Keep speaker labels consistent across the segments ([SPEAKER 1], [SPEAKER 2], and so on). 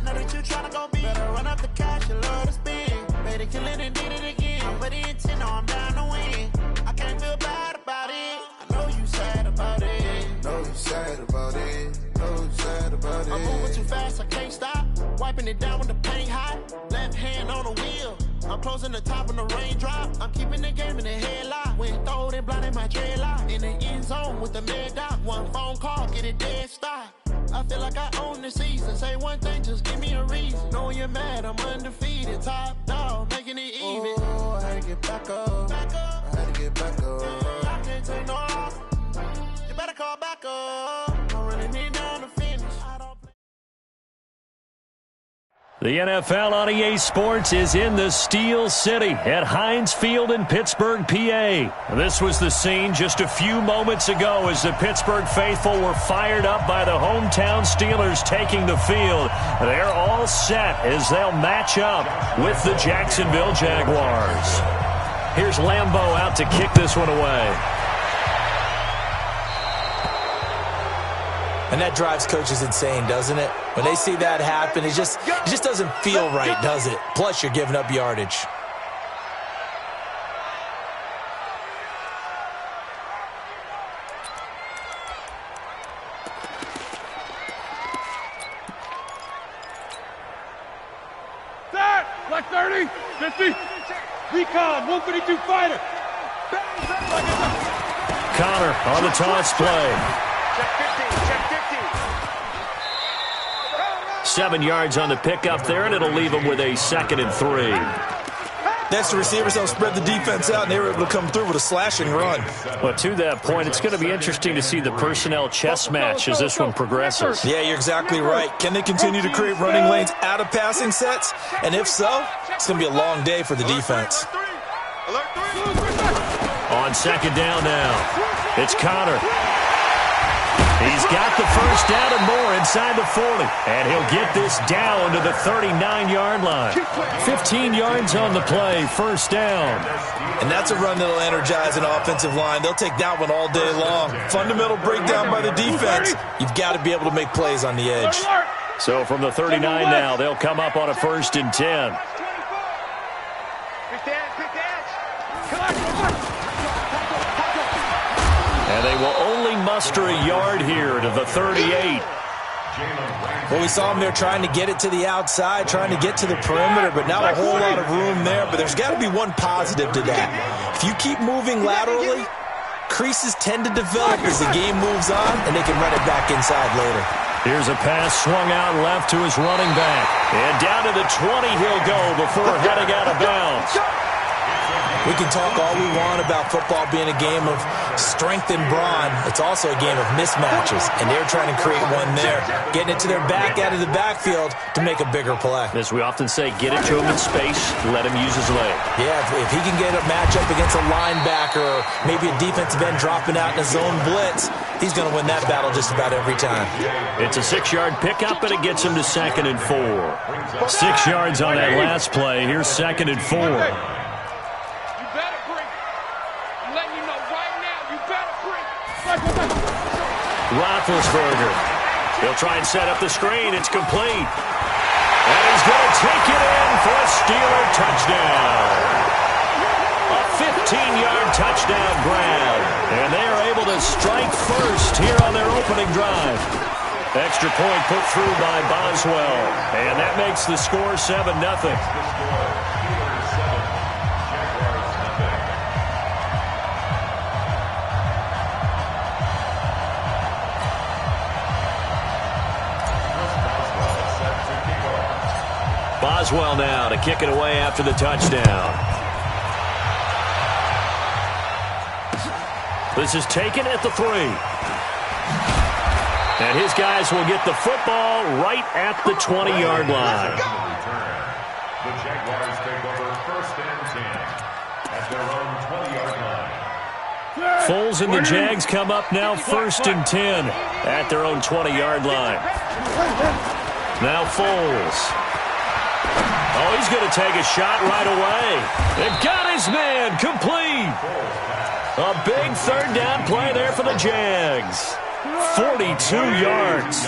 [SPEAKER 1] know that you tryna go be. Better run up the cash, you love to spend. Better kill it and did it again. I'm with the intent, no, I'm down to win. I can't feel bad about it. I know you sad about it.
[SPEAKER 2] Know you sad about it. Know you sad about it.
[SPEAKER 1] I'm moving too fast, I can't stop. Wiping it down with the paint hot. Left hand on the wheel. I'm closing the top of the raindrop. I'm keeping the game in the headlock. Went throwed and blinded my dreadlock. In the end zone with the mad dot. One phone call, get it dead stop. I feel like I own the season. Say one thing, just give me a reason. Knowing you're mad, I'm undefeated. Top dog, making it even.
[SPEAKER 2] Oh, I had to get back up. I had to get back up.
[SPEAKER 1] I can't take no loss. You better call back up. I'm running it down to finish.
[SPEAKER 3] The NFL on EA Sports is in the Steel City at Heinz Field in Pittsburgh, PA. This was the scene just a few moments ago as the Pittsburgh faithful were fired up by the hometown Steelers taking the field. They're all set as they'll match up with the Jacksonville Jaguars. Here's Lambeau out to kick this one away.
[SPEAKER 4] And that drives coaches insane, doesn't it? When they see that happen, it just doesn't feel right, does it? Plus, you're giving up yardage.
[SPEAKER 5] Start! Black 30, 50, recon, 152 fighter.
[SPEAKER 3] Connor on the toss play.
[SPEAKER 5] Check 15, check 15.
[SPEAKER 3] 7 yards on the pickup there, and it'll leave them with a 2nd and 3.
[SPEAKER 4] That's the receivers don't spread the defense out, and they were able to come through with a slashing run.
[SPEAKER 3] Well, to that point, it's going to be interesting to see the personnel chess match as this one progresses.
[SPEAKER 4] Yeah, you're exactly right. Can they continue to create running lanes out of passing sets? And if so, it's going to be a long day for the defense.
[SPEAKER 3] On 2nd down now, it's Connor. He's got the first down and more inside the 40. And he'll get this down to the 39-yard line. 15 yards on the play, first down.
[SPEAKER 4] And that's a run that'll energize an offensive line. They'll take that one all day long. Fundamental breakdown by the defense. You've got to be able to make plays on the edge.
[SPEAKER 3] So from the 39 now, they'll come up on a 1st and 10. And they will only muster a yard here to the 38.
[SPEAKER 4] Well, we saw them there trying to get it to the outside, trying to get to the perimeter, but not a whole lot of room there. But there's got to be one positive to that. If you keep moving laterally, creases tend to develop as the game moves on, and they can run it back inside later.
[SPEAKER 3] Here's a pass swung out left to his running back. And down to the 20 he'll go before heading out of bounds.
[SPEAKER 4] We can talk all we want about football being a game of strength and brawn. It's also a game of mismatches, and they're trying to create one there, getting it to their back out of the backfield to make a bigger play.
[SPEAKER 3] As we often say, get it to him in space, let him use his leg.
[SPEAKER 4] Yeah, if he can get a matchup against a linebacker or maybe a defensive end dropping out in a zone blitz, he's going to win that battle just about every time.
[SPEAKER 3] It's a 6-yard pickup, and it gets him to 2nd and 4. 6 yards on that last play. Here's 2nd and 4. Roethlisberger. He'll try and set up the screen. It's complete. And he's going to take it in for a Steeler touchdown. A 15-yard touchdown grab. And they are able to strike first here on their opening drive. Extra point put through by Boswell. And that makes the score 7-0. Boswell now to kick it away after the touchdown. This is taken at the 3. And his guys will get the football right at the 20-yard line.
[SPEAKER 6] The Jaguars take over 1st and 10 at their own 20-yard line.
[SPEAKER 3] Foles and the Jags come up now 1st and 10 at their own 20-yard line. Now Foles. Oh, he's going to take a shot right away. They've got his man complete. A big 3rd down play there for the Jags. 42 yards.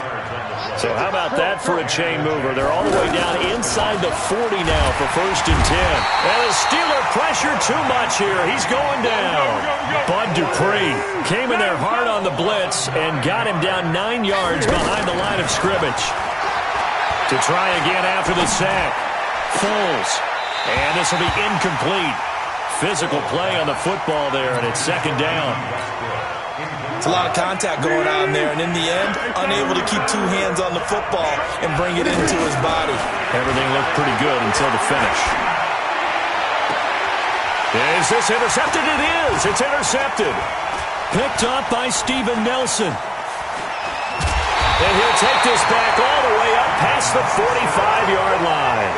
[SPEAKER 3] So how about that for a chain mover? They're all the way down inside the 40 now for 1st and 10. And the Steeler pressure too much here. He's going down. Bud Dupree came in there hard on the blitz and got him down 9 yards behind the line of scrimmage. To try again after the sack. Foles. And this will be incomplete. Physical play on the football there, and it's 2nd down.
[SPEAKER 4] It's a lot of contact going on there, and in the end, unable to keep 2 hands on the football and bring it into his body.
[SPEAKER 3] Everything looked pretty good until the finish. Is this intercepted? It is. It's intercepted. Picked up by Steven Nelson. And he'll take this back all the way up past the 45-yard line.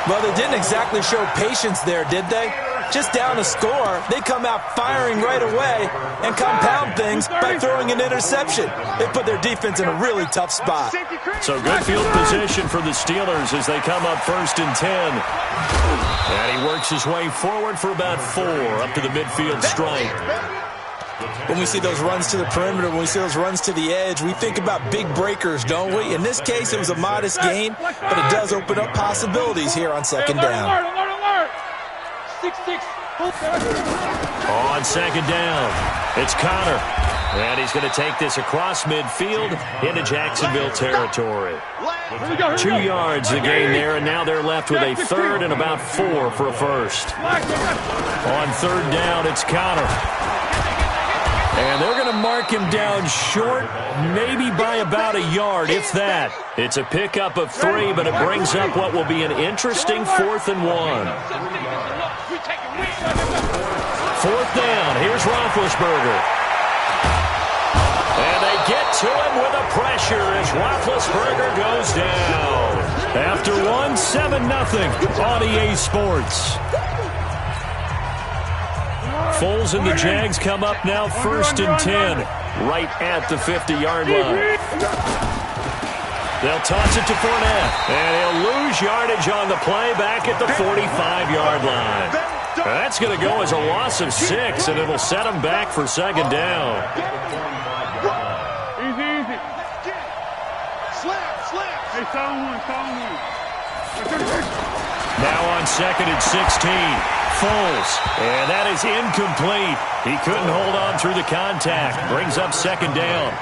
[SPEAKER 4] Well, they didn't exactly show patience there, did they? Just down a score, they come out firing right away and compound things by throwing an interception. They put their defense in a really tough spot.
[SPEAKER 3] So good field position for the Steelers as they come up 1st and 10. And he works his way forward for about 4 up to the midfield stripe.
[SPEAKER 4] When we see those runs to the perimeter, when we see those runs to the edge, we think about big breakers, don't we? In this case, it was a modest gain, but it does open up possibilities here on 2nd down.
[SPEAKER 5] 6-6.
[SPEAKER 3] On 2nd down, it's Connor. And he's going to take this across midfield into Jacksonville territory. 2 yards the gain there, and now they're left with a 3rd and about 4 for a 1st. On 3rd down, it's Connor. And they're going to mark him down short, maybe by about a yard, if that. It's a pickup of 3, but it brings up what will be an interesting 4th and 1. 4th down. Here's Roethlisberger. And they get to him with a pressure as Roethlisberger goes down. After 1, 7-0 on EA Sports. Foles and the Jags come up now 1st and 10, right at the 50-yard line. They'll toss it to Fournette, and he'll lose yardage on the play back at the 45-yard line. That's going to go as a loss of 6, and it'll set him back for 2nd down.
[SPEAKER 5] Easy. Slap. Hey, sound one.
[SPEAKER 3] Now on 2nd and 16, Foles, and that is incomplete. He couldn't hold on through the contact. Brings up 2nd down.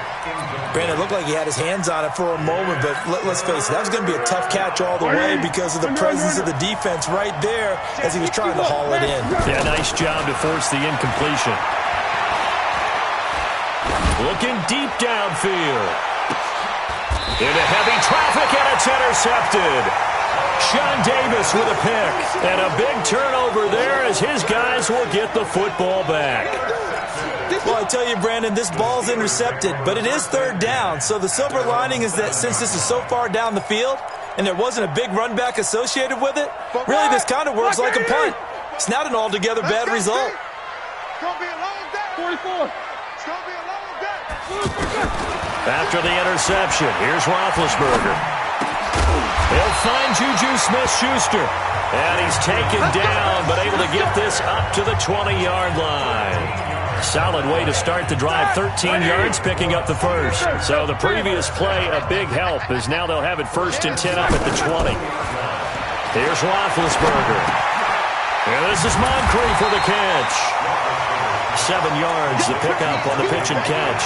[SPEAKER 4] Brandon, it looked like he had his hands on it for a moment, but let's face it, that was going to be a tough catch all the way because of the presence of the defense right there as he was trying to haul it in.
[SPEAKER 3] Yeah, nice job to force the incompletion. Looking deep downfield. Into heavy traffic, and it's intercepted. Sean Davis with a pick. And a big turnover there as his guys will get the football back.
[SPEAKER 4] Well, I tell you, Brandon, this ball's intercepted, but it is 3rd down. So the silver lining is that since this is so far down the field and there wasn't a big run back associated with it, really this kind of works like a punt. It's not an altogether bad result.
[SPEAKER 5] It's going to be a long day. 44. It's going to be a long day.
[SPEAKER 3] After the interception, here's Roethlisberger. He'll find Juju Smith-Schuster. And he's taken down, but able to get this up to the 20-yard line. Solid way to start the drive. 13 yards, picking up the 1st. So the previous play, a big help, as now they'll have it 1st and 10 up at the 20. Here's Roethlisberger. And this is Moncrief for the catch. 7 yards, the pickup on the pitch and catch.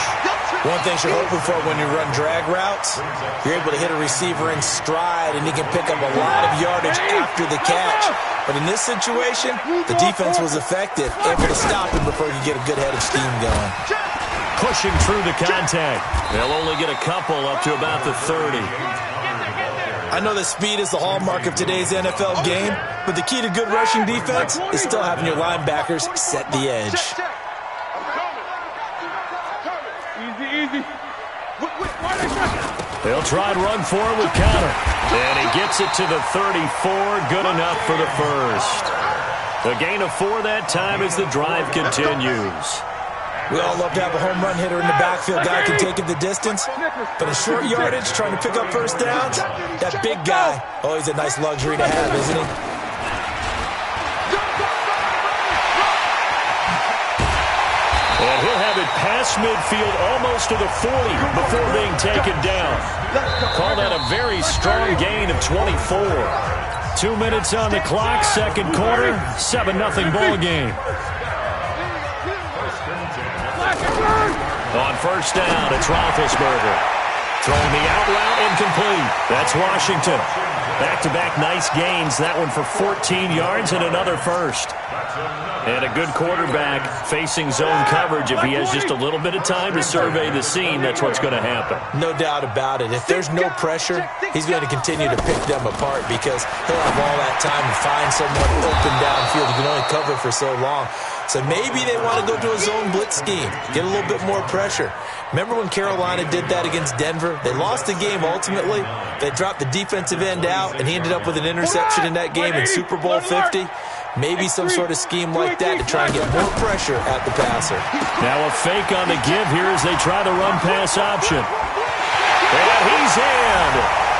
[SPEAKER 4] One thing you're hoping for when you run drag routes, you're able to hit a receiver in stride, and he can pick up a lot of yardage after the catch. But in this situation, the defense was effective, able to stop him before he could get a good head of steam going.
[SPEAKER 3] Pushing through the contact. They'll only get a couple up to about the 30.
[SPEAKER 4] I know that speed is the hallmark of today's NFL game, but the key to good rushing defense is still having your linebackers set the edge.
[SPEAKER 5] Easy.
[SPEAKER 3] They'll try and run forward with Connor. And he gets it to the 34. Good enough for the 1st. The gain of 4 that time as the drive continues.
[SPEAKER 4] We all love to have a home run hitter in the backfield. Guy can take it the distance. But in short yardage, trying to pick up 1st downs, that big guy, always a nice luxury to have, isn't he?
[SPEAKER 3] And he'll have it past across midfield almost to the 40 before being taken down. Call that a very strong gain of 24. 2 minutes on the clock, second quarter, 7-0 ball game. On first down, it's Roethlisberger. Throwing the out route, incomplete. That's Washington. Back-to-back nice gains. That one for 14 yards and another first. And a good quarterback facing zone coverage. If he has just a little bit of time to survey the scene, that's what's going to happen.
[SPEAKER 4] No doubt about it. If there's no pressure, he's going to continue to pick them apart because he'll have all that time to find someone open downfield. He can only cover for so long. So maybe they want to go to a zone blitz scheme, get a little bit more pressure. Remember when Carolina did that against Denver? They lost the game ultimately. They dropped the defensive end out, and he ended up with an interception in that game in Super Bowl 50. Maybe some sort of scheme like that to try and get more pressure at the passer.
[SPEAKER 3] Now a fake on the give here as they try the run-pass option. And he's in.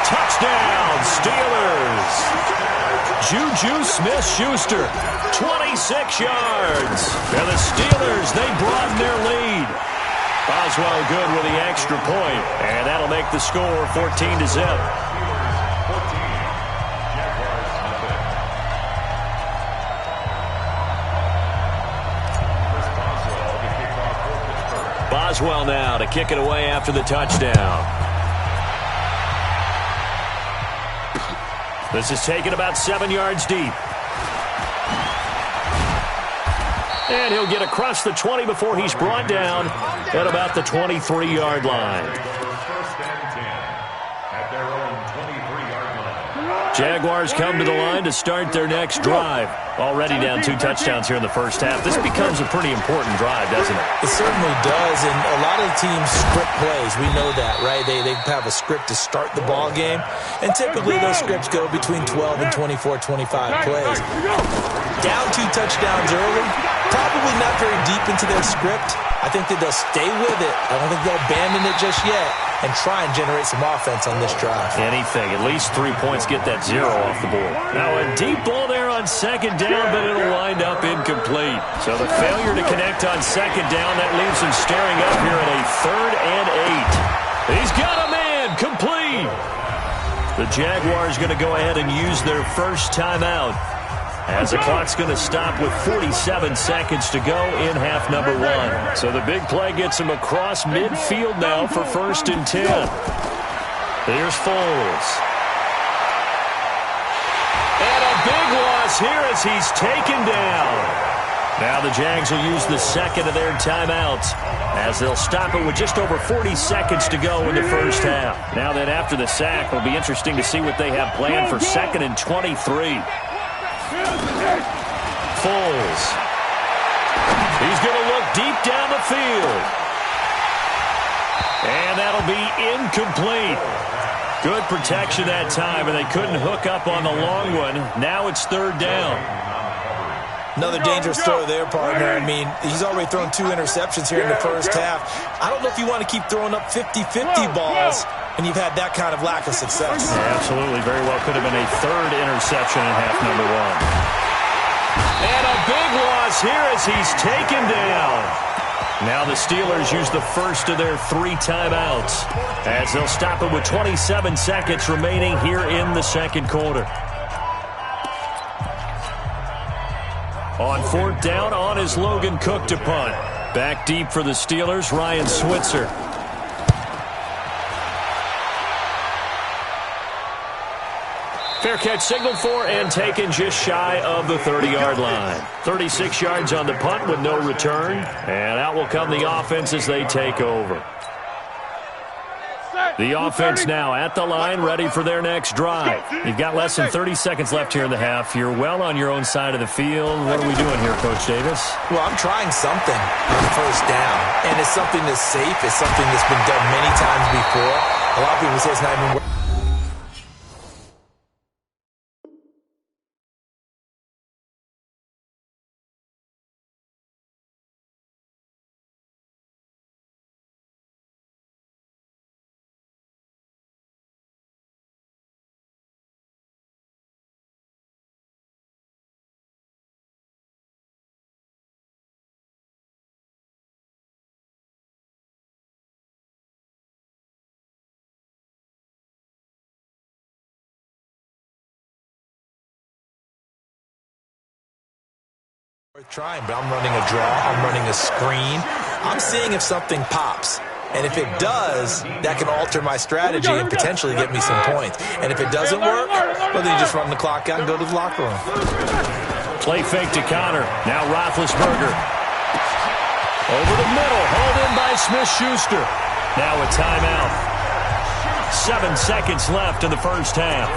[SPEAKER 3] Touchdown, Steelers. Juju Smith-Schuster, 26 yards. And the Steelers, they broaden their lead. Boswell good with the extra point, and that'll make the score 14-0. Boswell now to kick it away after the touchdown. This is taken about 7 yards deep. And he'll get across the 20 before he's brought down at about the 23-yard line.
[SPEAKER 6] First and 10 at their own 23-yard line.
[SPEAKER 3] Jaguars come to the line to start their next drive. Already down 2 touchdowns here in the first half. This becomes a pretty important drive, doesn't it?
[SPEAKER 4] It certainly does, and a lot of the teams script plays. We know that, right? They have a script to start the ball game, and typically those scripts go between 12 and 24, 25 plays. Down 2 touchdowns early, probably not very deep into their script. I think that they'll stay with it. I don't think they'll abandon it just yet and try and generate some offense on this drive.
[SPEAKER 3] Anything. At least 3 points get that 0 off the board. Now a deep ball there on second down, but it'll wind up incomplete. So the failure to connect on second down, that leaves him staring up here at a 3rd and 8. He's got a man. Complete. The Jaguars going to go ahead and use their first timeout, as the clock's going to stop with 47 seconds to go in half number 1. So the big play gets him across midfield now for 1st and 10. Here's Foles. And a big loss here as he's taken down. Now the Jags will use the second of their timeouts, as they'll stop it with just over 40 seconds to go in the first half. Now that after the sack, it'll be interesting to see what they have planned for 2nd and 23. Foles. He's going to look deep down the field. And that'll be incomplete. Good protection that time, and they couldn't hook up on the long one. Now it's 3rd down.
[SPEAKER 4] Another dangerous throw there, partner. I mean, he's already thrown 2 interceptions here in the first half. I don't know if you want to keep throwing up 50-50 balls, and you've had that kind of lack of success.
[SPEAKER 3] Yeah, absolutely. Very well could have been a 3rd interception in half number 1. And a big loss here as he's taken down. Now the Steelers use the first of their 3 timeouts, as they'll stop it with 27 seconds remaining here in the second quarter. On 4th down, on is Logan Cook to punt. Back deep for the Steelers, Ryan Switzer. Fair catch signaled for and taken just shy of the 30-yard line. 36 yards on the punt with no return. And out will come the offense as they take over. The offense now at the line, ready for their next drive. You've got less than 30 seconds left here in the half. You're well on your own side of the field. What are we doing here, Coach Davis?
[SPEAKER 4] Well, I'm trying something on 1st down, and it's something that's safe. It's something that's been done many times before. A lot of people say it's not even worth Worth trying, but I'm running a draw. I'm running a screen. I'm seeing if something pops. And if it does, that can alter my strategy and potentially get me some points. And if it doesn't work, well, then you just run the clock out and go to the locker room.
[SPEAKER 3] Play fake to Connor. Now Roethlisberger. Over the middle. Hauled in by Smith-Schuster. Now a timeout. 7 seconds left in the first half.